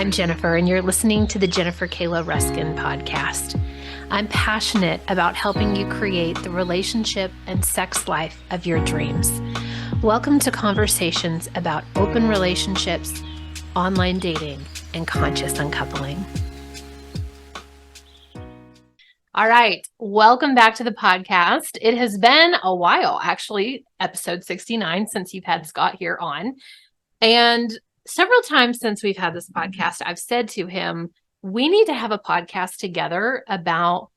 I'm Jennifer, and you're listening to the Jennifer Kayla Ruskin podcast. I'm passionate about helping you create the relationship and sex life of your dreams. Welcome to conversations about open relationships, online dating, and conscious uncoupling. All right. Welcome back to the podcast. It has been a while, actually, episode 69, since you've had Scott here on. And several times since we've had this podcast, I've said to him, we need to have a podcast together about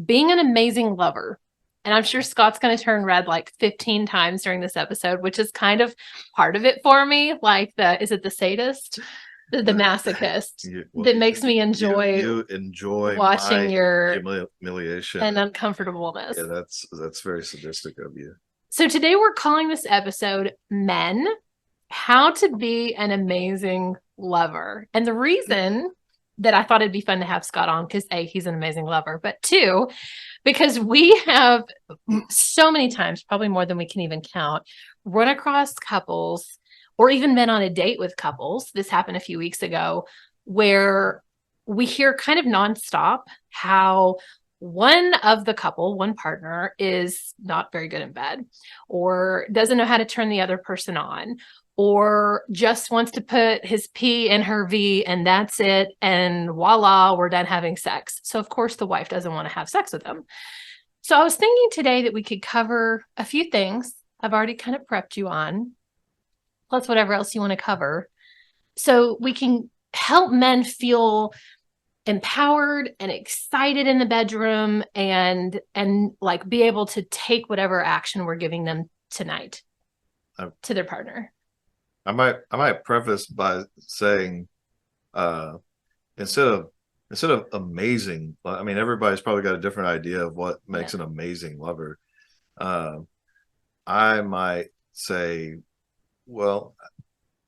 being an amazing lover. And I'm sure Scott's going to turn red like 15 times during this episode, which is kind of part of it for me. Like is it the sadist? The masochist that makes me enjoy you enjoy watching your humiliation and uncomfortableness. Yeah, that's very sadistic of you. So today we're calling this episode Men, How to Be an Amazing Lover. And the reason that I thought it'd be fun to have Scott on, because A, he's an amazing lover, but two, because we have so many times, probably more than we can even count, run across couples or even been on a date with couples. This happened a few weeks ago, where we hear kind of nonstop how one of the couple, one partner, is not very good in bed, or doesn't know how to turn the other person on, or just wants to put his P in her V and that's it. And voila, we're done having sex. So of course the wife doesn't want to have sex with them. So I was thinking today that we could cover a few things I've already kind of prepped you on, plus whatever else you want to cover, so we can help men feel empowered and excited in the bedroom and like be able to take whatever action we're giving them tonight to their partner. I might preface by saying, instead of amazing, I mean, everybody's probably got a different idea of what makes an amazing lover. I might say, well,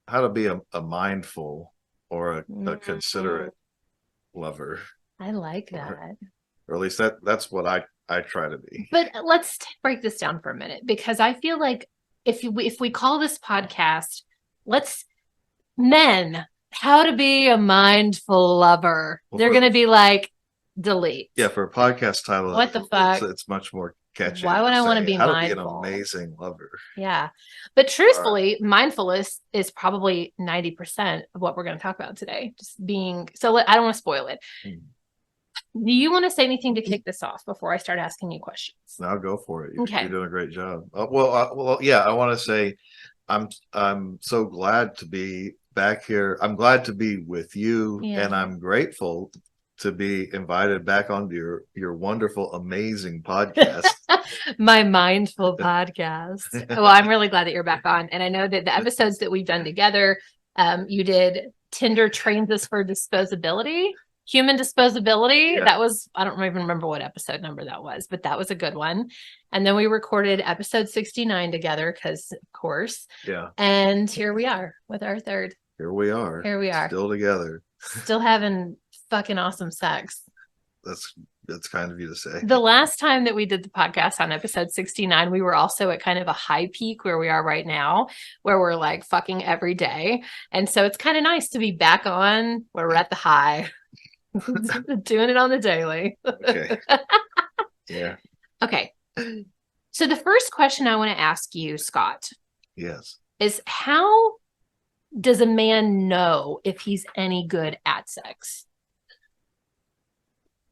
how to be a mindful or a considerate lover. I like that. Or at least that's what I try to be. But let's break this down for a minute, because I feel like if we call this podcast, Men, How to Be a Mindful Lover, they're going to be like, delete. Yeah, for a podcast title, what the fuck? It's much more catchy. Why would I want to be mindful? How to be an amazing lover. Yeah. But truthfully, mindfulness is probably 90% of what we're going to talk about today. Just being, I don't want to spoil it. Do you want to say anything to kick this off before I start asking you questions? No, go for it. Okay. You're doing a great job. Well, yeah, I want to say I'm so glad to be back here. I'm glad to be with you, and I'm grateful to be invited back onto your wonderful, amazing podcast. My mindful podcast. Well, I'm really glad that you're back on. And I know that the episodes that we've done together, you did Tinder Trains Us for Disposability, Human Disposability. Yeah. That was, I don't even remember what episode number that was, but that was a good one. And then we recorded episode 69 together, because of course. Yeah. And here we are with our third. Here we are. Still together. Still having fucking awesome sex. That's kind of you to say. The last time that we did the podcast on episode 69, we were also at kind of a high peak where we are right now, where we're like fucking every day. And so it's kind of nice to be back on where we're at the high. Doing it on the daily. Okay. Yeah. Okay. So the first question I want to ask you, Scott. Yes. Is how does a man know if he's any good at sex?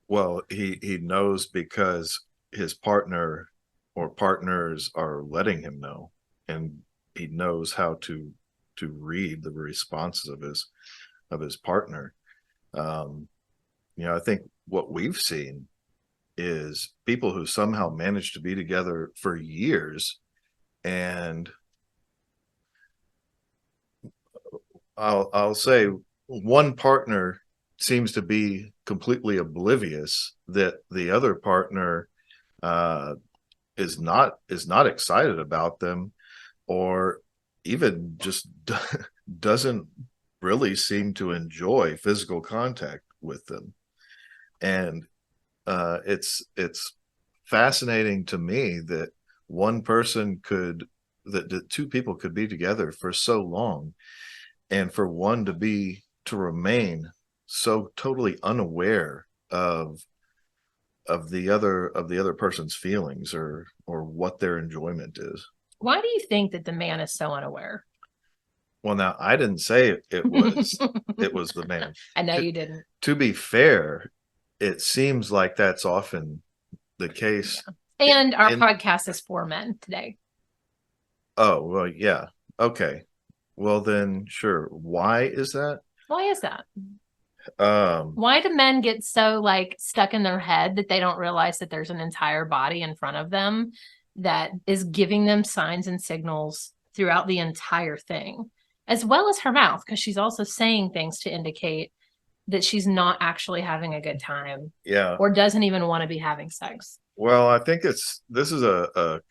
Well, he knows because his partner or partners are letting him know, and he knows how to read the responses of his partner. I think what we've seen is people who somehow managed to be together for years, and I'll say one partner seems to be completely oblivious that the other partner is not excited about them, or even just doesn't really seem to enjoy physical contact with them. And it's fascinating to me that two people could be together for so long, and for one to be to remain so totally unaware of the other person's feelings or what their enjoyment is. Why do you think that the man is so unaware? Well, now I didn't say it was it was the man. I know you didn't. To be fair, it seems like that's often the case. Yeah. And our podcast is for men today. Oh, well, yeah. Okay. Well, then, sure. Why is that? Why is that? Why do men get so like stuck in their head that they don't realize that there's an entire body in front of them that is giving them signs and signals throughout the entire thing, as well as her mouth, because she's also saying things to indicate that she's not actually having a good time, Yeah, or doesn't even want to be having sex. well, I think this is a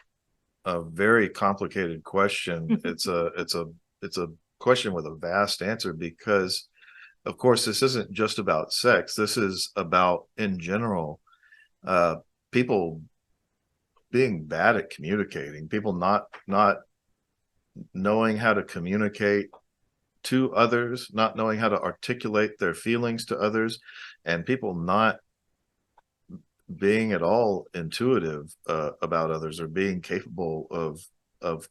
very complicated question. It's a question with a vast answer because, of course, this isn't just about sex. This is about, in general, people being bad at communicating, people not knowing how to communicate to others, not knowing how to articulate their feelings to others, and people not being at all intuitive about others or being capable of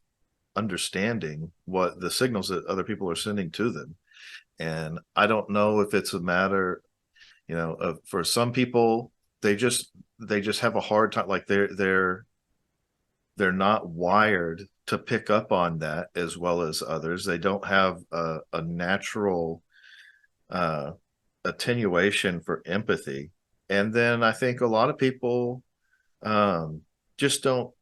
understanding what the signals that other people are sending to them. And I don't know if it's a matter, for some people, they just have a hard time. Like they're not wired to pick up on that as well as others. They don't have a natural attenuation for empathy. And then I think a lot of people just don't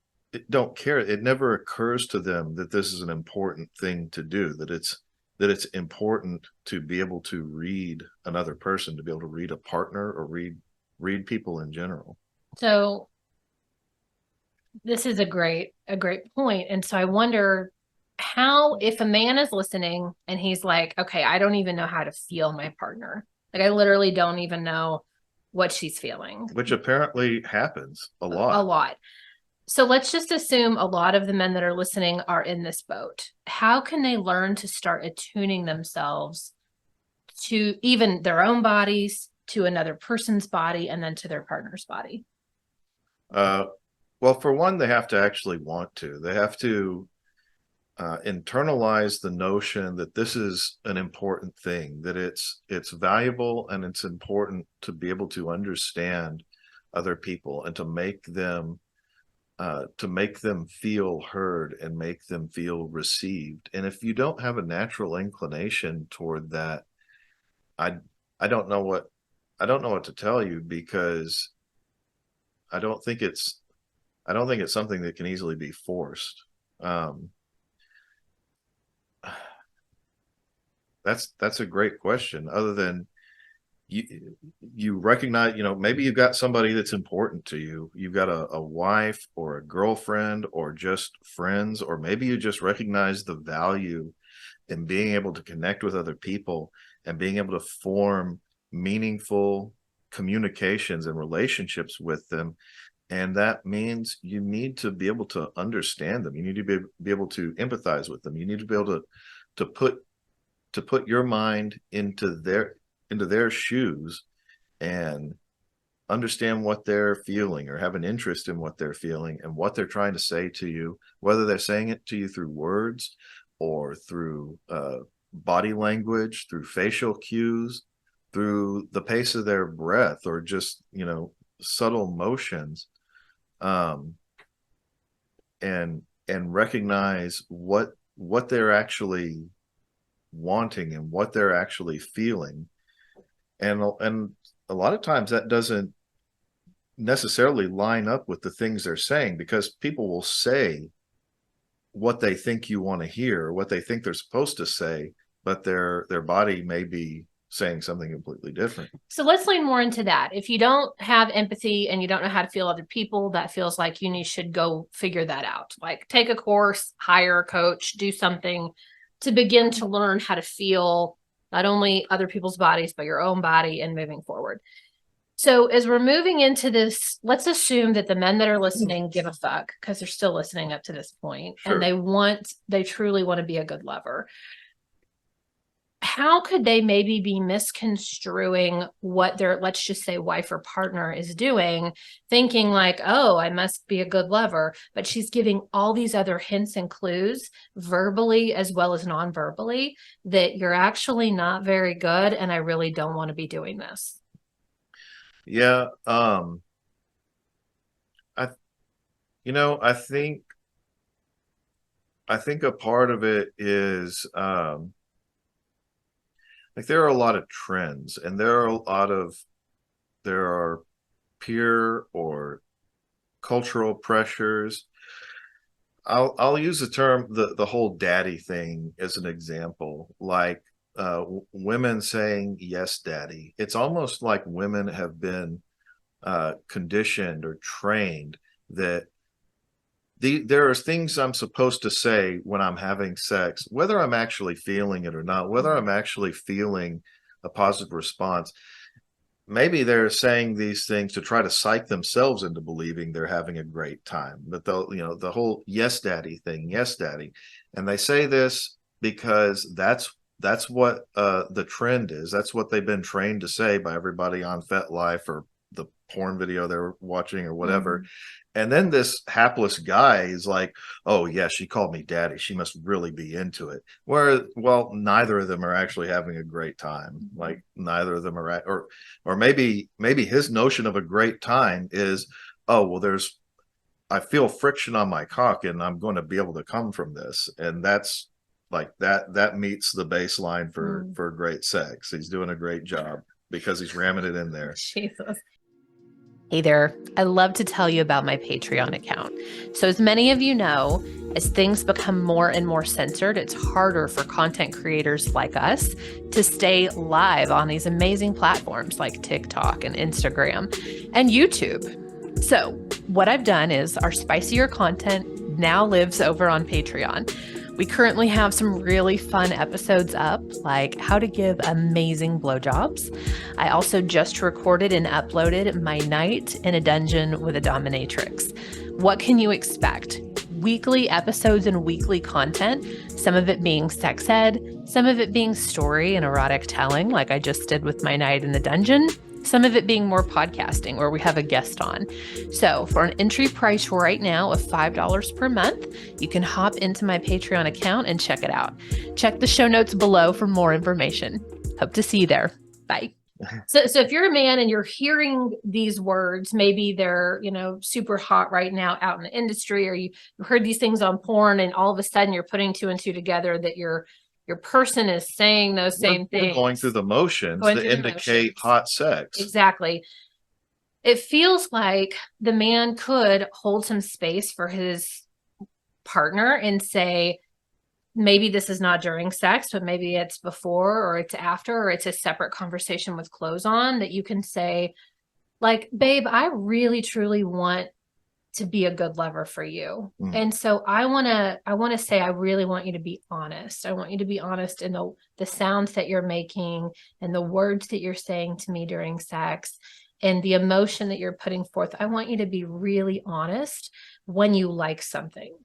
care. It never occurs to them that this is an important thing to do, that it's important to be able to read another person, to be able to read a partner or read people in general. So this is a great point. And so I wonder how, if a man is listening and he's like, okay, I don't even know how to feel my partner. Like I literally don't even know what she's feeling. Which apparently happens a lot. A lot. So let's just assume a lot of the men that are listening are in this boat. How can they learn to start attuning themselves to even their own bodies, to another person's body, and then to their partner's body? Well, for one, they have to actually want to. They have to internalize the notion that this is an important thing, that it's valuable and it's important to be able to understand other people and to make them feel heard and make them feel received. And if you don't have a natural inclination toward that, I don't know what to tell you, because I don't think it's something that can easily be forced. That's a great question. Other than you recognize, maybe you've got somebody that's important to you. You've got a wife or a girlfriend or just friends, or maybe you just recognize the value in being able to connect with other people and being able to form meaningful communications and relationships with them. And that means you need to be able to understand them. You need to be able to empathize with them. You need to be able to put your mind into their shoes and understand what they're feeling, or have an interest in what they're feeling and what they're trying to say to you, whether they're saying it to you through words or through body language, through facial cues, through the pace of their breath, or just, subtle motions. And recognize what they're actually wanting and what they're actually feeling. And a lot of times that doesn't necessarily line up with the things they're saying, because people will say what they think you want to hear, what they think they're supposed to say, but their body may be saying something completely different. So let's lean more into that. If you don't have empathy and you don't know how to feel other people, that feels like you should go figure that out. Like take a course, hire a coach, do something to begin to learn how to feel not only other people's bodies, but your own body, and moving forward. So as we're moving into this, let's assume that the men that are listening give a fuck, because they're still listening up to this point. Sure. And they truly want to be a good lover. how could they maybe be misconstruing what their, let's just say, wife or partner is doing, thinking like, oh, I must be a good lover, but she's giving all these other hints and clues verbally as well as non-verbally that you're actually not very good, and I really don't want to be doing this. Yeah. I, I think a part of it is, like there are a lot of trends, and there are peer or cultural pressures. I'll use the term, the whole daddy thing as an example, like women saying yes daddy. It's almost like women have been conditioned or trained that there are things I'm supposed to say when I'm having sex, whether I'm actually feeling it or not, whether I'm actually feeling a positive response. Maybe they're saying these things to try to psych themselves into believing they're having a great time. But the whole yes daddy thing, yes daddy. And they say this because that's what the trend is. That's what they've been trained to say by everybody on FetLife or the porn video they're watching or whatever. Mm-hmm. And then this hapless guy is like, oh yeah, she called me daddy, she must really be into it. Where, well, neither of them are actually having a great time. Like neither of them are or maybe his notion of a great time is, oh well, I feel friction on my cock and I'm going to be able to come from this. And that's like that meets the baseline for great sex. He's doing a great job because he's ramming it in there. Jesus. Hey there, I love to tell you about my Patreon account. So as many of you know, as things become more and more censored, it's harder for content creators like us to stay live on these amazing platforms like TikTok and Instagram and YouTube. So what I've done is our spicier content now lives over on Patreon. We currently have some really fun episodes up, like how to give amazing blowjobs. I also just recorded and uploaded my night in a dungeon with a dominatrix. What can you expect? Weekly episodes and weekly content, some of it being sex ed, some of it being story and erotic telling, like I just did with my night in the dungeon, some of it being more podcasting where we have a guest on. So for an entry price right now of $5 per month, you can hop into my Patreon account and check it out. Check the show notes below for more information. Hope to see you there. Bye. So if you're a man and you're hearing these words, maybe they're, super hot right now out in the industry, or you heard these things on porn and all of a sudden you're putting two and two together that your person is saying those same things. Going through the motions that indicate hot sex. Exactly. It feels like the man could hold some space for his partner and say, maybe this is not during sex, but maybe it's before or it's after, or it's a separate conversation with clothes on, that you can say, like, babe, I really, truly want to be a good lover for you. And so I want to say, I really want you to be honest. I want you to be honest in the sounds that you're making and the words that you're saying to me during sex and the emotion that you're putting forth. I want you to be really honest when you like something,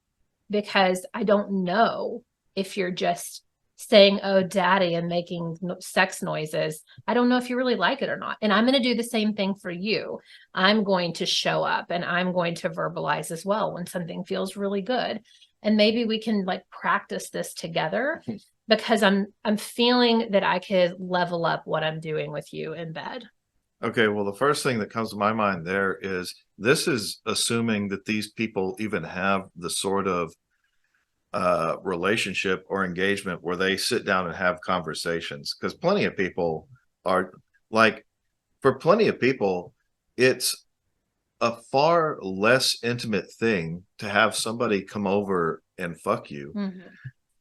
because I don't know if you're just saying, oh, daddy, and making sex noises. I don't know if you really like it or not. And I'm going to do the same thing for you. I'm going to show up and I'm going to verbalize as well when something feels really good. And maybe we can practice this together, because I'm feeling that I could level up what I'm doing with you in bed. Okay, well, the first thing that comes to my mind there is, this is assuming that these people even have the sort of relationship or engagement where they sit down and have conversations. Because plenty of people are for plenty of people, it's a far less intimate thing to have somebody come over and fuck you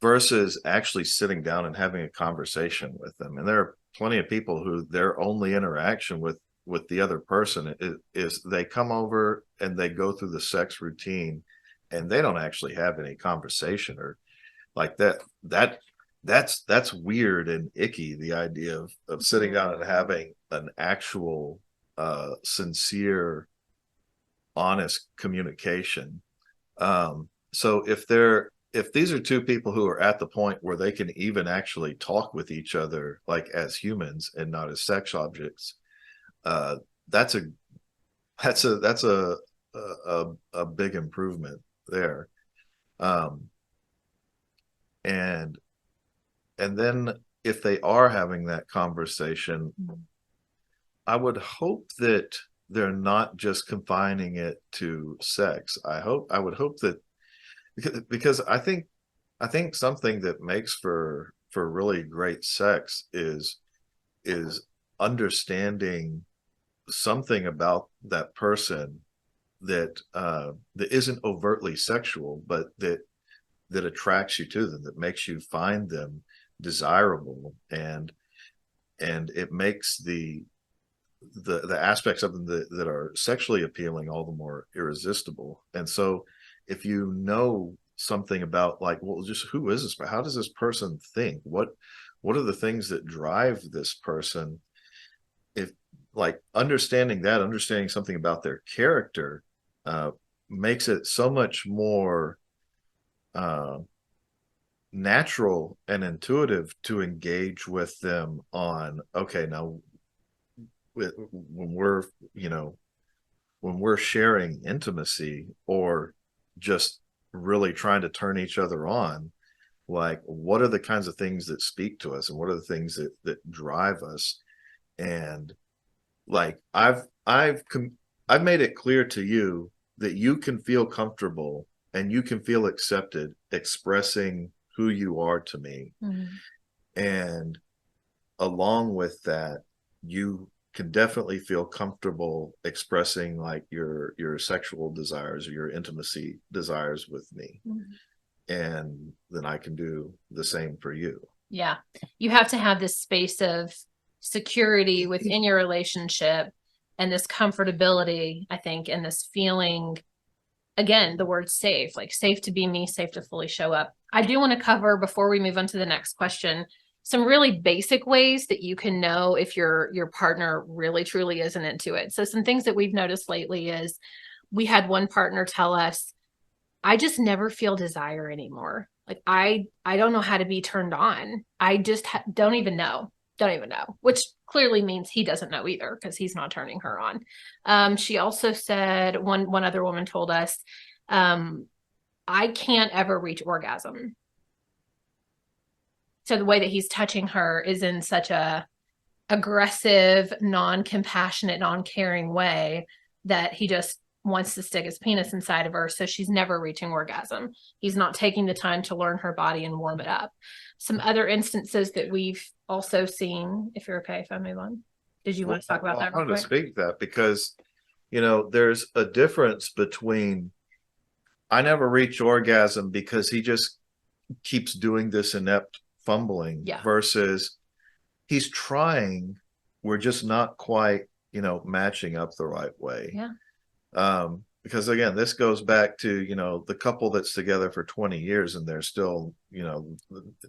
versus actually sitting down and having a conversation with them. And there are plenty of people who their only interaction with the other person is they come over and they go through the sex routine and they don't actually have any conversation or like that. That's weird and icky, the idea of sitting down and having an actual sincere, honest communication. So if if these are two people who are at the point where they can even actually talk with each other like as humans and not as sex objects, uh, that's a that's a big improvement there. Um, and and then if they are having that conversation, I would hope that they're not just confining it to sex. I would hope that because I think something that makes for really great sex is understanding something about that person that isn't overtly sexual, but that attracts you to them, that makes you find them desirable, and it makes the aspects of them that are sexually appealing all the more irresistible. And so if you know something about, like, well, just who is this, how does this person think, what are the things that drive this person, if like understanding something about their character uh makes it so much more uh natural and intuitive to engage with them on, okay, now when we're, you know, when we're sharing intimacy or just really trying to turn each other on, like, what are the kinds of things that speak to us and what are the things that drive us. And like I've made it clear to you that you can feel comfortable and you can feel accepted expressing who you are to me. Mm-hmm. And along with that, you can definitely feel comfortable expressing like your sexual desires or your intimacy desires with me. Mm-hmm. And then I can do the same for you. Yeah. You have to have this space of security within your relationship and this comfortability, I think, and this feeling, again, the word safe, like safe to be me, safe to fully show up. I do want to cover, before we move on to the next question, some really basic ways that you can know if your partner really truly isn't into it. So some things that we've noticed lately is we had one partner tell us, I just never feel desire anymore. Like I don't know how to be turned on. I just don't even know, which clearly means he doesn't know either, because he's not turning her on. She also said, one other woman told us, I can't ever reach orgasm. So the way that he's touching her is in such a aggressive, non-compassionate, non-caring way that he just wants to stick his penis inside of her. So she's never reaching orgasm. He's not taking the time to learn her body and warm it up. Some other instances that we've also seen, if you're okay, if I move on. Did you want to talk about that? I want to speak that because, you know, there's a difference between I never reach orgasm because he just keeps doing this inept fumbling, versus he's trying, we're just not quite, you know, matching up the right way. Because again, this goes back to, you know, the couple that's together for 20 years and they're still, you know,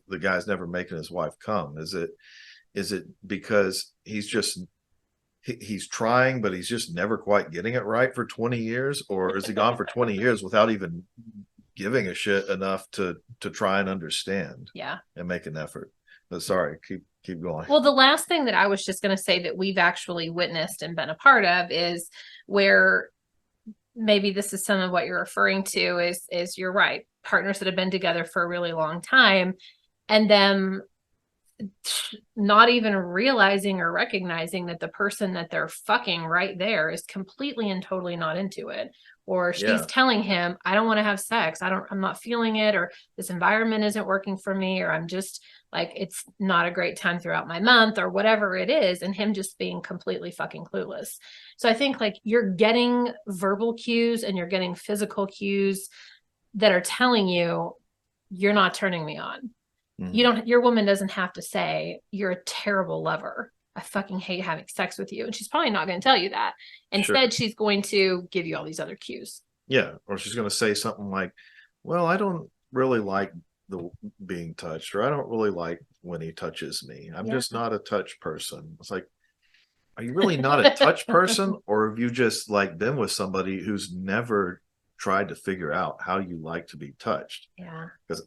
the guy's never making his wife come. Is it because he's trying, but he's just never quite getting it right for 20 years? Or is he gone for 20 years without even giving a shit enough to try and understand and make an effort? But sorry, keep going. Well, the last thing that I was just going to say that we've actually witnessed and been a part of is where maybe this is some of what you're referring to is you're right. Partners that have been together for a really long time and them not even realizing or recognizing that the person that they're fucking right there is completely and totally not into it. Or she's telling him, I don't want to have sex. I'm not feeling it, or this environment isn't working for me, or I'm just like, it's not a great time throughout my month, or whatever it is. And him just being completely fucking clueless. So I think like you're getting verbal cues and you're getting physical cues that are telling you, you're not turning me on. Mm-hmm. Your woman doesn't have to say, you're a terrible lover, I fucking hate having sex with you. And she's probably not going to tell you that. Instead, she's going to give you all these other cues. Yeah. Or she's going to say something like, well, I don't really like being touched, or I don't really like when he touches me. I'm just not a touch person. It's like, are you really not a touch person? Or have you just like been with somebody who's never tried to figure out how you like to be touched. Yeah. Because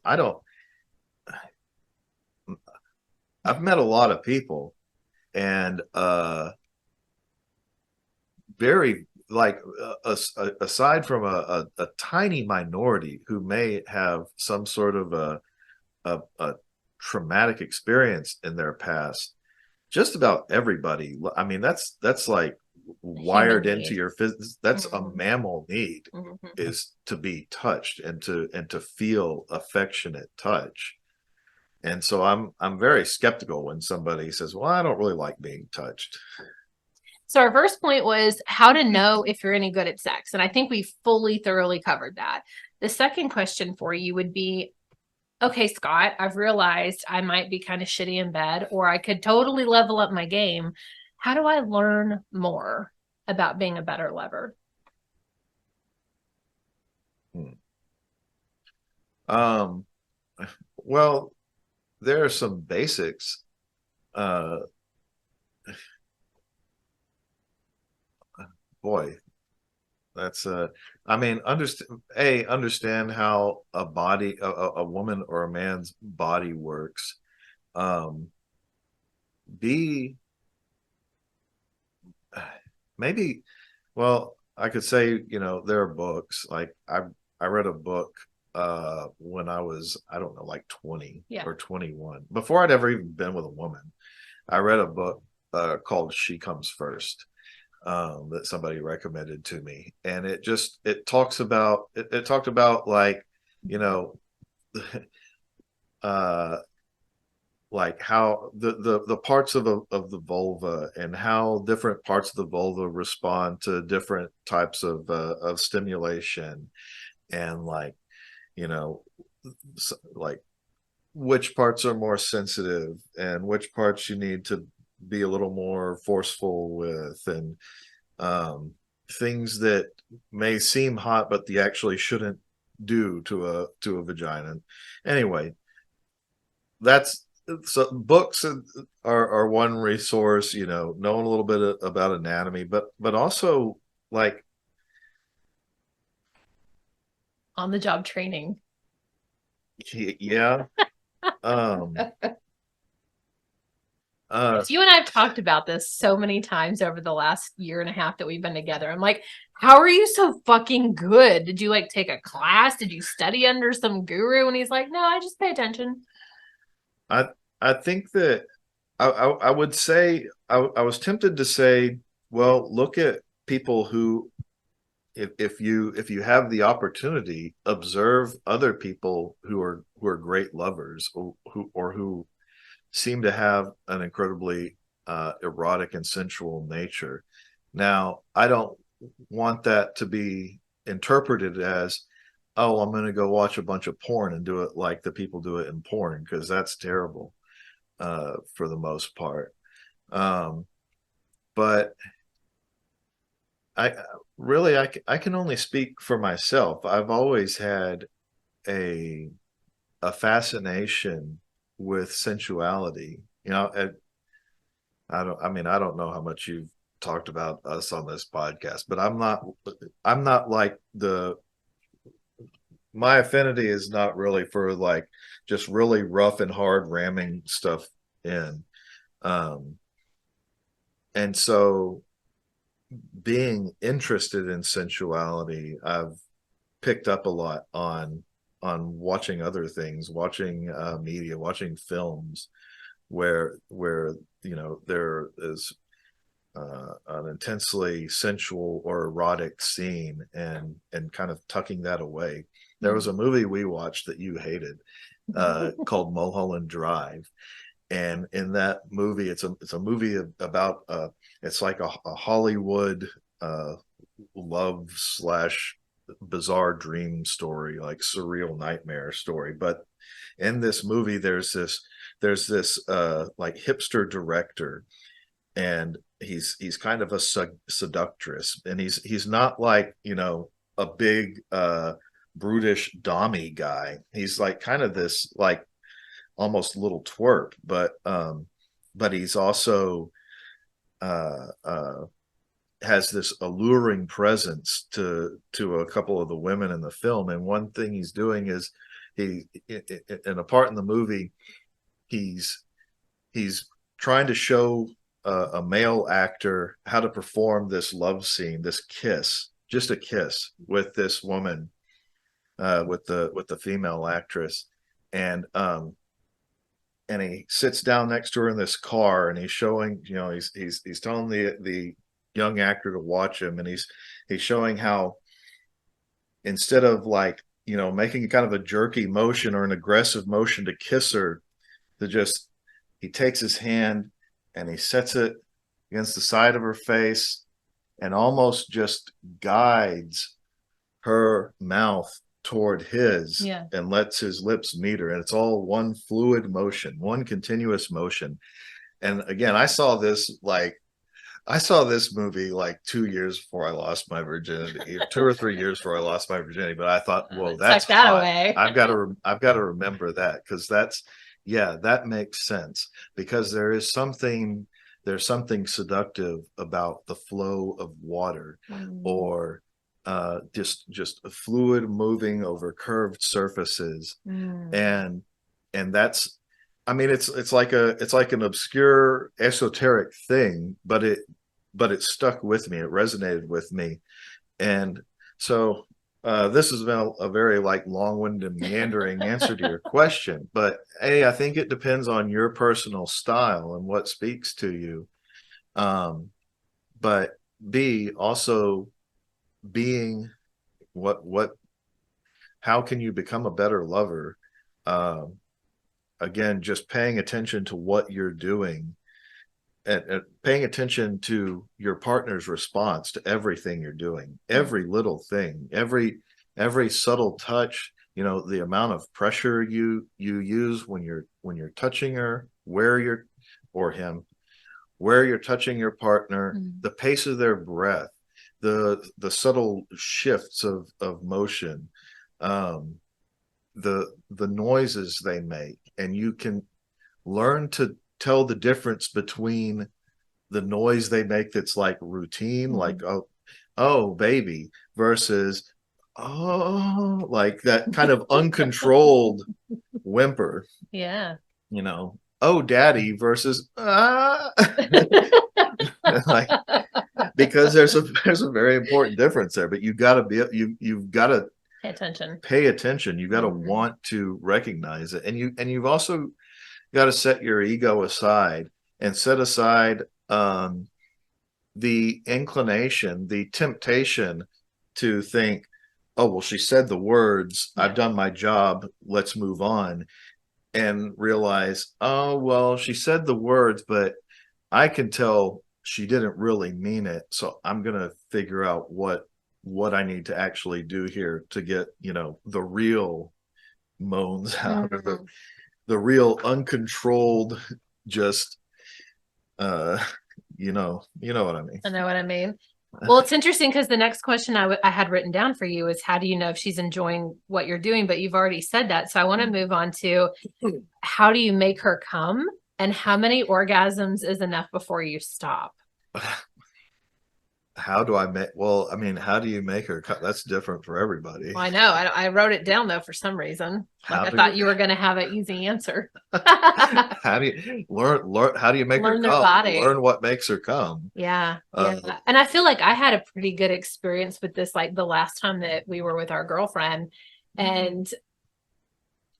I've met a lot of people, and very like aside from a tiny minority who may have some sort of a traumatic experience in their past, just about everybody, I mean, that's like Human wired into need. your physics. That's a Mhm. mammal need, Mhm. is to be touched and to feel affectionate touch. And so I'm very skeptical when somebody says, well, I don't really like being touched. So our first point was how to know if you're any good at sex. And I think we fully, thoroughly covered that. The second question for you would be, okay, Scott, I've realized I might be kind of shitty in bed, or I could totally level up my game. How do I learn more about being a better lover? Hmm. Um, well, there are some basics. Uh, Boy, that's I mean, understand how a woman or a man's body works. Um, B, maybe, well, I could say, there are books. Like I read a book when I was, I don't know, like 20 Yeah. or 21, before I'd ever even been with a woman. I read a book called She Comes First, that somebody recommended to me, and it talked about, like, you know uh like how the parts of the vulva, and how different parts of the vulva respond to different types of stimulation, and, like, you know like which parts are more sensitive and which parts you need to be a little more forceful with, and things that may seem hot but you actually shouldn't do to a vagina. Anyway, that's so books are one resource, knowing a little bit about anatomy, but also, like, On the job training. yeah. um uh You and I have talked about this so many times over the last year and a half that we've been together. I'm like, how are you so fucking good? Did you like take a class? Did you study under some guru? And he's like, no, I just pay attention. I I think that I would say, I was tempted to say, well, look at people who, if you have the opportunity, observe other people who are great lovers, or who seem to have an incredibly erotic and sensual nature. Now, I don't want that to be interpreted as, oh, I'm going to go watch a bunch of porn and do it like the people do it in porn, because that's terrible for the most part. Um, but I really, I can only speak for myself. I've always had a a fascination with sensuality. I don't know how much you've talked about us on this podcast, but I'm not like my affinity is not really for, like, just really rough and hard ramming stuff in. Um, and so, being interested in sensuality, I've picked up a lot on watching other things, watching media, watching films where there is an intensely sensual or erotic scene, and kind of tucking that away. There was a movie we watched that you hated, called Mulholland Drive, and in that movie, it's a movie about it's like a Hollywood uh, love slash bizarre dream story, like surreal nightmare story. But in this movie, there's this like hipster director, and he's kind of a seductress, and he's not like, a big brutish dommy guy. He's like kind of this, like, almost little twerp, but he's also uh has this alluring presence to a couple of the women in the film. And one thing he's doing is in a part in the movie, he's trying to show a male actor how to perform this love scene, this kiss, just a kiss with this woman, with the female actress, and he sits down next to her in this car, and he's showing, he's telling the young actor to watch him, and he's showing how instead of like, making kind of a jerky motion or an aggressive motion to kiss her, to just, he takes his hand and he sets it against the side of her face and almost just guides her mouth toward his, Yeah. and lets his lips meet her. And it's all one fluid motion, one continuous motion. And again, I saw this movie like 2 years before I lost my virginity, 2 or 3 years before I lost my virginity. But I thought, whoa, that's that hot. away. I've got to remember that, because that makes sense, because there's something seductive about the flow of water, or just a fluid moving over curved surfaces. And that's, I mean, it's like an obscure esoteric thing, but it stuck with me. It resonated with me. And so this has been a very like long-winded, meandering answer to your question, but A, I think it depends on your personal style and what speaks to you. But B, also being how can you become a better lover? Again, just paying attention to what you're doing, and paying attention to your partner's response to everything you're doing, every little thing, every subtle touch, the amount of pressure you use when you're touching her, or him, where you're touching your partner, the pace of their breath, the subtle shifts of motion, the noises they make. And you can learn to tell the difference between the noise they make that's like routine, like oh baby, versus like that kind of uncontrolled whimper. Yeah. Oh daddy, versus like, because there's a very important difference there. But you've got to pay attention. You got to want to recognize it, and you've also got to set your ego aside and set aside the inclination, the temptation to think, oh well, she said the words, I've done my job, let's move on. And realize, oh well, she said the words, but I can tell she didn't really mean it, so I'm gonna figure out what I need to actually do here to get the real moans out, or the real uncontrolled, just you know what I mean. I know what I mean. Well, it's interesting because the next question I had written down for you is, how do you know if she's enjoying what you're doing? But you've already said that. So I want to move on to, how do you make her come, and how many orgasms is enough before you stop? How do you make her come? That's different for everybody. Well, I know. I wrote it down though for some reason. Like I thought you were going to have an easy answer. How do you learn? How do you make her come? Body. Learn what makes her come. Yeah. And I feel like I had a pretty good experience with this, like the last time that we were with our girlfriend. And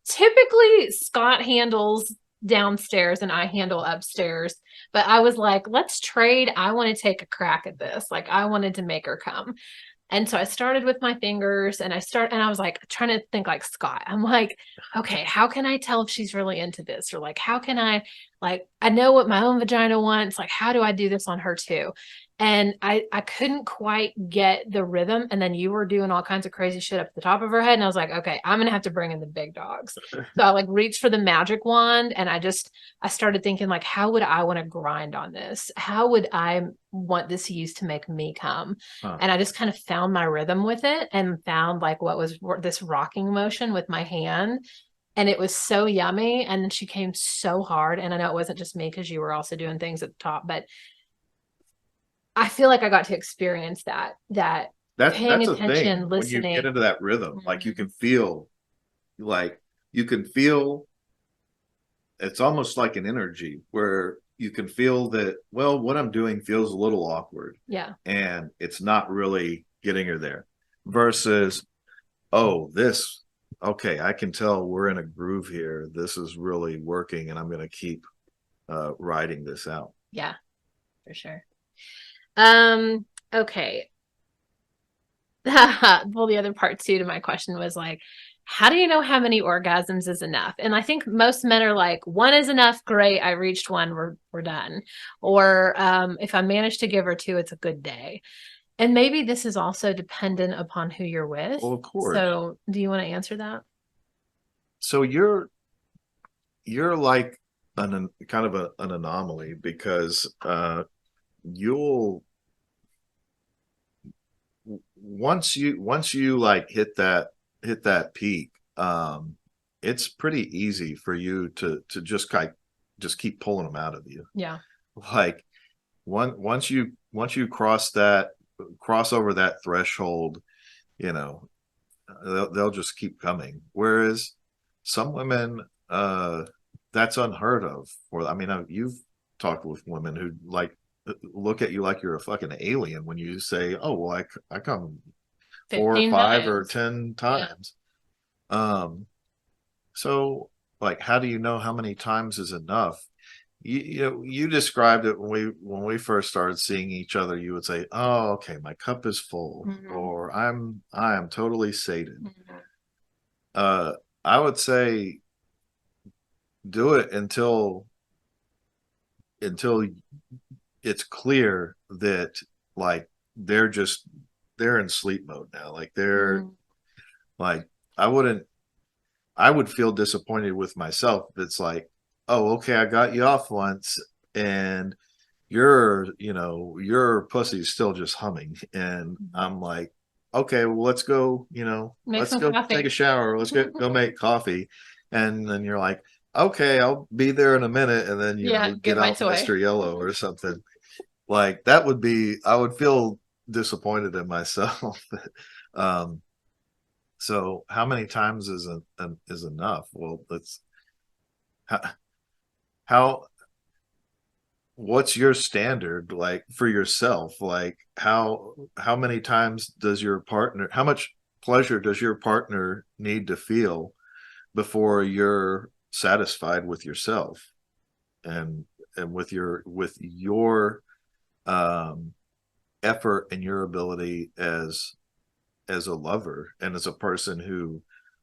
typically Scott handles downstairs and I handle upstairs, but I was like, let's trade. I want to take a crack at this. Like I wanted to make her come. And so I started with my fingers, and I was like trying to think like Scott. I'm like, okay, how can I tell if she's really into this? Or like, how can I know what my own vagina wants. Like, how do I do this on her too? And I couldn't quite get the rhythm. And then you were doing all kinds of crazy shit up the top of her head. And I was like, okay, I'm going to have to bring in the big dogs. So I like reached for the magic wand, and I started thinking like, how would I want to grind on this? How would I want this used to make me come? And I just kind of found my rhythm with it, and found like what was this rocking motion with my hand. And it was so yummy. And then she came so hard. And I know it wasn't just me, because you were also doing things at the top, but I feel like I got to experience that paying That's a thing attention, when you get listening. into that rhythm. Like you Mhm. can feel, like you can feel. It's almost like an energy where you can feel that. Well, what I'm doing feels a little awkward, Yeah. and it's not really getting her there. Versus, oh, this. Okay, I can tell we're in a groove here. This is really working, and I'm going to keep riding this out. Yeah, for sure. Okay. Well, the other part too to my question was like, how do you know how many orgasms is enough? And I think most men are like, one is enough, great, I reached one, we're done. Or if I manage to give her two, it's a good day. And maybe this is also dependent upon who you're with. Well, of course. So do you want to answer that? So you're like an kind of an anomaly because you'll once you like hit that peak, it's pretty easy for you to just keep pulling them out of you. Yeah. Like once you cross over that threshold, you know, they'll just keep coming. Whereas some women, that's unheard of. Or I mean, you've talked with women who like look at you like you're a fucking alien when you say, "Oh, well, I come 4 or 15 5 or times. 10 Yeah. times." So like, how do you know how many times is enough? You know, you described it when we first started seeing each other. You would say, "Oh, okay, my cup is full," Mhm. or I am totally sated." Mhm. Uh, I would say do it until it's clear that like they're just they're in sleep mode now. Like they're Mhm. like I wouldn't I would feel disappointed with myself if it's like, oh, okay, I got you off once and your pussy's still just humming. And Mhm. I'm like, okay, well, let's go, Make let's some go take a coffee. shower. Let's go make coffee. And then you're like, okay, I'll be there in a minute. And then, Yeah, get get my out toy. Mr. Yellow or something. Like that would be, I would feel disappointed in myself. um, so how many times is enough? Well, let's, how, how what's your standard like for yourself? Like how many times does your partner, how much pleasure does your partner need to feel before you're satisfied with yourself and with your um effort and your ability as a lover and as a person who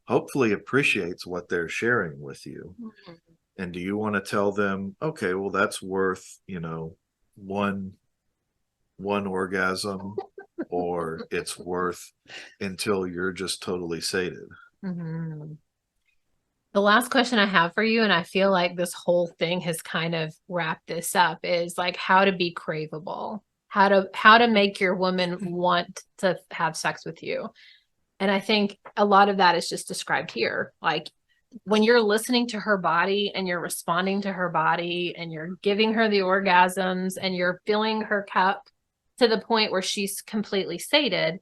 hopefully appreciates what they're sharing with you? Mhm. And do you want to tell them, okay, well, that's worth, one one orgasm, or it's worth until you're just totally sated? Mhm. The last question I have for you, and I feel like this whole thing has kind of wrapped this up, is like how to be craveable, how to make your woman want to have sex with you. And I think a lot of that is just described here. Like when you're listening to her body and you're responding to her body and you're giving her the orgasms and you're filling her cup to the point where she's completely sated,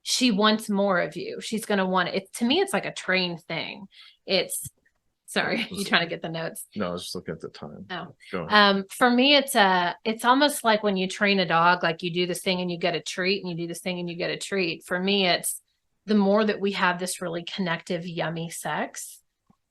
she wants more of you. She's going to want it. To me, it's like a trained thing. It's sorry, you trying to get the notes. No, I was just looking at the time. Oh. Go ahead. For me, it's almost like when you train a dog, like you do this thing and you get a treat and you do this thing and you get a treat. For me, it's the more that we have this really connective, yummy sex,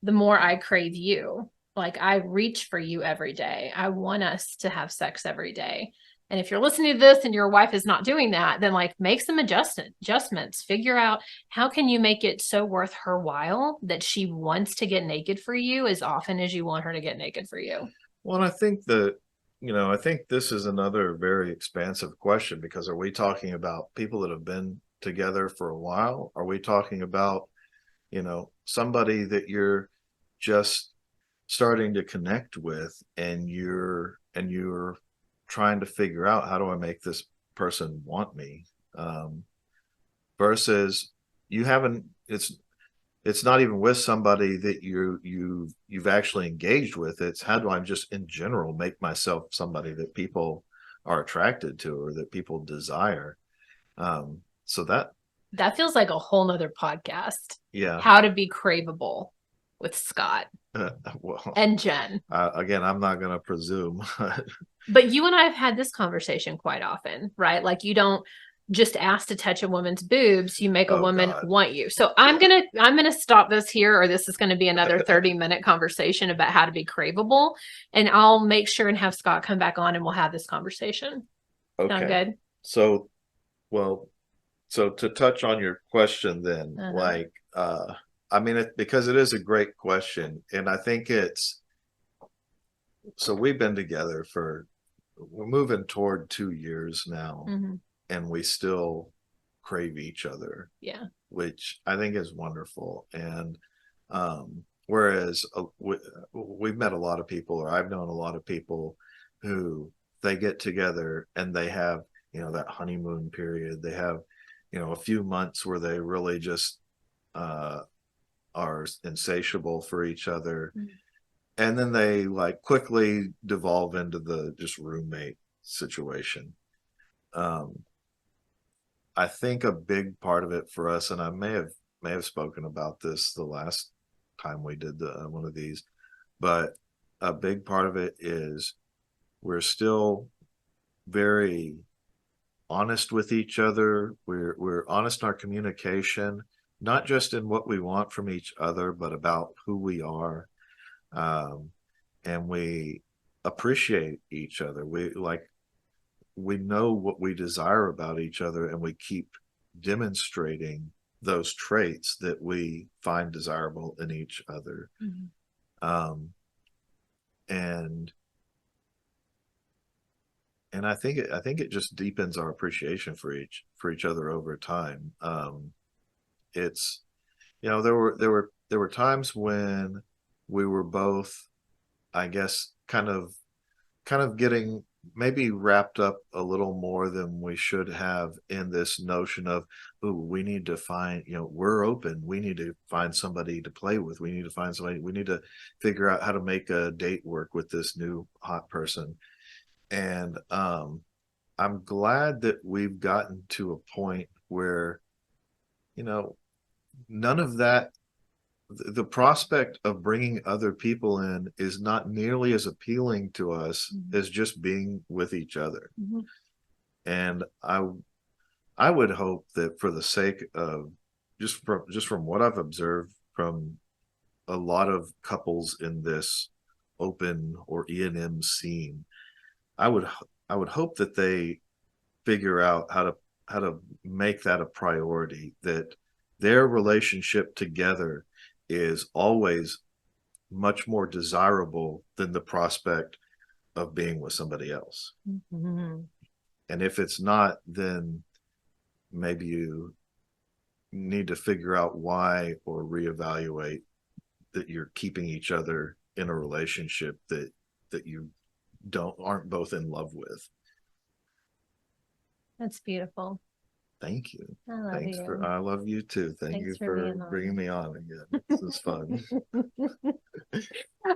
the more I crave you. Like I reach for you every day. I want us to have sex every day. And if you're listening to this and your wife is not doing that, then like make some adjustments. Figure out how can you make it so worth her while that she wants to get naked for you as often as you want her to get naked for you. Well, I think that, I think this is another very expansive question because are we talking about people that have been together for a while? Are we talking about, somebody that you're just starting to connect with and you're trying to figure out, how do I make this person want me? Um, Versus you haven't, it's not even with somebody that you've actually engaged with. It's how do I just in general make myself somebody that people are attracted to or that people desire. So that feels like a whole nother podcast. Yeah. How to be craveable with Scott well, and Jen. Again, I'm not going to presume. But you and I have had this conversation quite often, right? Like you don't just ask to touch a woman's boobs, you make a woman want you. So I'm gonna stop this here, or this is going to be another 30-minute conversation about how to be craveable. And I'll make sure and have Scott come back on and we'll have this conversation. Okay. Sound good? So, so to touch on your question then, like, I mean, because it is a great question. And I think so we've been together we're moving toward 2 years now. And we still crave each other. Yeah. Which I think is wonderful. And whereas we've met a lot of people, or I've known a lot of people who they get together and they have, that honeymoon period. They have, a few months where they really just are insatiable for each other. And then they like quickly devolve into the just roommate situation. I think a big part of it for us, and I may have spoken about this the last time we did one of these, but a big part of it is we're still very honest with each other. We're honest in our communication, not just in what we want from each other, but about who we are, and we appreciate each other. We know what we desire about each other, and we keep demonstrating those traits that we find desirable in each other. And I think it just deepens our appreciation for each other over time. It's, there were times when we were both, I guess, kind of getting maybe wrapped up a little more than we should have in this notion of, ooh, we need to find, we're open. We need to find somebody to play with. We need to figure out how to make a date work with this new hot person. And I'm glad that we've gotten to a point where, none of that, the prospect of bringing other people in is not nearly as appealing to us as just being with each other. And I would hope that for the sake of just from what I've observed from a lot of couples in this open or E&M scene, I would hope that they figure out how to make that a priority, that their relationship together is always much more desirable than the prospect of being with somebody else. And if it's not, then maybe you need to figure out why, or reevaluate that you're keeping each other in a relationship that you aren't both in love with. That's beautiful. Thank you. I love you too. Thanks you for bringing me on again. This is fun.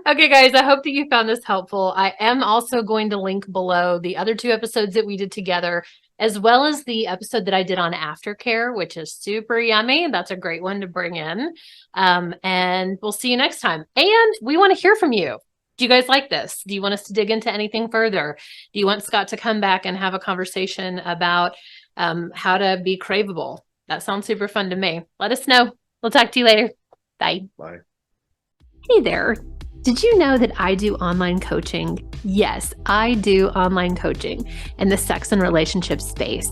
Okay, guys, I hope that you found this helpful. I am also going to link below the other 2 episodes that we did together, as well as the episode that I did on aftercare, which is super yummy. That's a great one to bring in. And we'll see you next time. And we want to hear from you. Do you guys like this? Do you want us to dig into anything further? Do you want Scott to come back and have a conversation about how to be craveable? That sounds super fun to me. Let us know. We'll talk to you later. Bye. Bye. Hey there. Did you know that I do online coaching? Yes, I do online coaching in the sex and relationship space.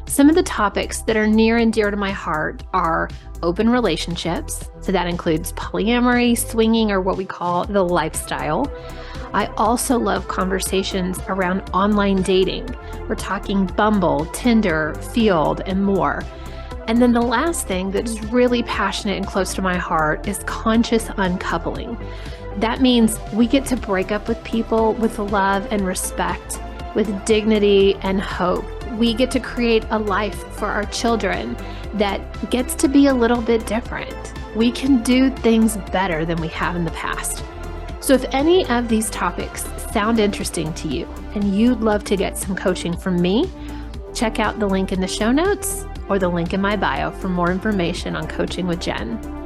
Some of the topics that are near and dear to my heart are open relationships. So that includes polyamory, swinging, or what we call the lifestyle. I also love conversations around online dating. We're talking Bumble, Tinder, Field, and more. And then the last thing that's really passionate and close to my heart is conscious uncoupling. That means we get to break up with people with love and respect, with dignity and hope. We get to create a life for our children that gets to be a little bit different. We can do things better than we have in the past. So if any of these topics sound interesting to you and you'd love to get some coaching from me, check out the link in the show notes or the link in my bio for more information on coaching with Jen.